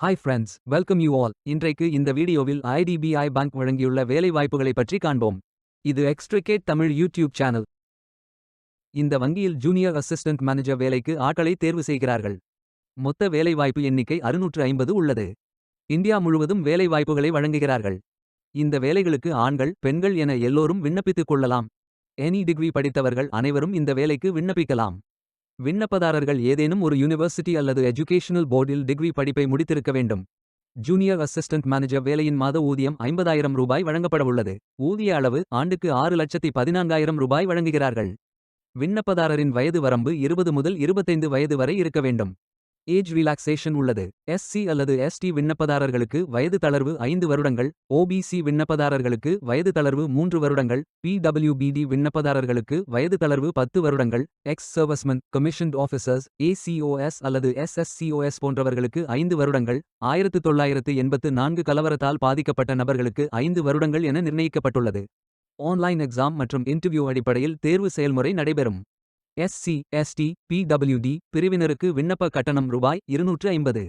Hi friends, welcome you all. இன்றைக்கு இந்த வீடியோவில் ஐடிபிஐ பேங்க் வழங்கியுள்ள வேலைவாய்ப்புகளை பற்றி காண்போம். இது எக்ஸ்ட்ரிகேட் தமிழ் யூடியூப் சேனல். இந்த வங்கியில் ஜூனியர் அசிஸ்டன்ட் மேனேஜர் வேலைக்கு ஆட்களை தேர்வு செய்கிறார்கள். மொத்த வேலைவாய்ப்பு எண்ணிக்கை 650 உள்ளது. இந்தியா முழுவதும் வேலைவாய்ப்புகளை வழங்குகிறார்கள். இந்த வேலைகளுக்கு ஆண்கள், பெண்கள் என எல்லோரும் விண்ணப்பித்துக் கொள்ளலாம். எனி டிகிரி படித்தவர்கள் அனைவரும் இந்த வேலைக்கு விண்ணப்பிக்கலாம். விண்ணப்பதாரர்கள் ஏதேனும் ஒரு யூனிவர்சிட்டி அல்லது எஜுகேஷனல் போர்டில் டிகிரி படிப்பை முடித்திருக்க வேண்டும். ஜூனியர் அசிஸ்டன்ட் மேனேஜர் வேலையின் மாத ஊதியம் 50,000 ரூபாய் வழங்கப்படவுள்ளது. ஊதிய அளவு ஆண்டுக்கு 6,14,000 ரூபாய் வழங்குகிறார்கள். விண்ணப்பதாரரின் வயது வரம்பு 20 முதல் 25 வயது வரை இருக்க வேண்டும். ஏஜ் ரிலாக்சேஷன் உள்ளது. எஸ்சி அல்லது எஸ்டி விண்ணப்பதாரர்களுக்கு வயது தளர்வு 5 வருடங்கள், ஓபிசி விண்ணப்பதாரர்களுக்கு வயது தளர்வு 3 வருடங்கள், பிடபிள்யூபிடி விண்ணப்பதாரர்களுக்கு வயது தளர்வு 10 வருடங்கள், எக்ஸ் சர்வஸ்மென், கமிஷன்ட் ஆஃபீஸர்ஸ், ஏசிஓஎஸ் அல்லது எஸ்எஸ்சிஓஎஸ் போன்றவர்களுக்கு 5 வருடங்கள், 1984 கலவரத்தால் பாதிக்கப்பட்ட நபர்களுக்கு 5 வருடங்கள் என நிர்ணயிக்கப்பட்டுள்ளது. ஆன்லைன் எக்ஸாம் மற்றும் இன்டர்வியூ அடிப்படையில் தேர்வு செயல்முறை நடைபெறும். எஸ்சி, எஸ்டி, பிடபிள்யூடி பிரிவினருக்கு விண்ணப்ப கட்டணம் ரூபாய் 250.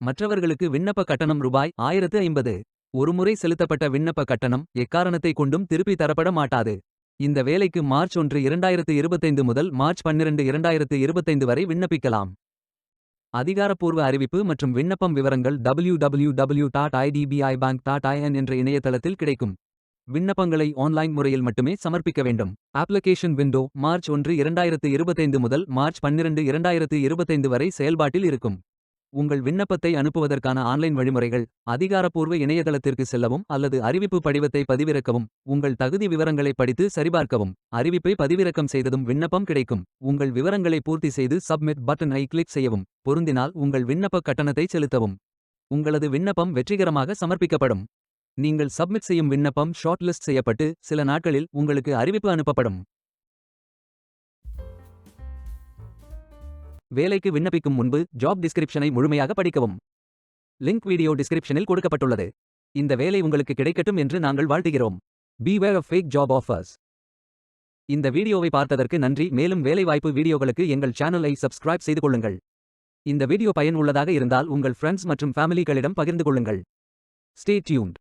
மற்றவர்களுக்கு விண்ணப்ப கட்டணம் ரூபாய் 1050. ஒருமுறை செலுத்தப்பட்ட விண்ணப்ப கட்டணம் எக்காரணத்தை கொண்டும் திருப்பி தரப்பட மாட்டாது. இந்த வேலைக்கு மார்ச் 1, 2025 முதல் மார்ச் 12, 2025 வரை விண்ணப்பிக்கலாம். அதிகாரப்பூர்வ அறிவிப்பு மற்றும் விண்ணப்பம் விவரங்கள் www.idbibank.in என்ற இணையதளத்தில் கிடைக்கும். விண்ணப்பங்களை ஆன்லைன் முறையில் மட்டுமே சமர்ப்பிக்க வேண்டும். அப்ளிகேஷன் விண்டோ மார்ச் 1, 2025 முதல் மார்ச் 12, 2025 வரை செயல்பாட்டில் இருக்கும். உங்கள் விண்ணப்பத்தை அனுப்புவதற்கான ஆன்லைன் வழிமுறைகள்: அதிகாரப்பூர்வ இணையதளத்திற்கு செல்லவும் அல்லது அறிவிப்பு படிவத்தை பதிவிறக்கவும். உங்கள் தகுதி விவரங்களை படித்து சரிபார்க்கவும். அறிவிப்பை பதிவிறக்கம் செய்ததும் விண்ணப்பம் கிடைக்கும். உங்கள் விவரங்களை பூர்த்தி செய்து சப்மிட் பட்டனை கிளிக் செய்யவும். பொருந்தினால் உங்கள் விண்ணப்ப கட்டணத்தை செலுத்தவும். உங்களது விண்ணப்பம் வெற்றிகரமாக சமர்ப்பிக்கப்படும். நீங்கள் சப்மிட் செய்யும் விண்ணப்பம் ஷார்ட் லிஸ்ட் செய்யப்பட்டு சில நாட்களில் உங்களுக்கு அறிவிப்பு அனுப்பப்படும். வேலைக்கு விண்ணப்பிக்கும் முன்பு ஜாப் டிஸ்கிரிப்ஷனை முழுமையாக படிக்கவும். லிங்க் வீடியோ டிஸ்கிரிப்ஷனில் கொடுக்கப்பட்டுள்ளது. இந்த வேலை உங்களுக்கு கிடைக்கட்டும் என்று நாங்கள் வாழ்த்துகிறோம். Beware of fake job offers. இந்த வீடியோவை பார்த்ததற்கு நன்றி. மேலும் வேலைவாய்ப்பு வீடியோகளுக்கு எங்கள் சேனலை சப்ஸ்கிரைப் செய்து கொள்ளுங்கள். இந்த வீடியோ பயன் உள்ளதாக இருந்தால் உங்கள் ஃப்ரெண்ட்ஸ் மற்றும் ஃபேமிலிகளிடம் பகிர்ந்து கொள்ளுங்கள். Stay tuned.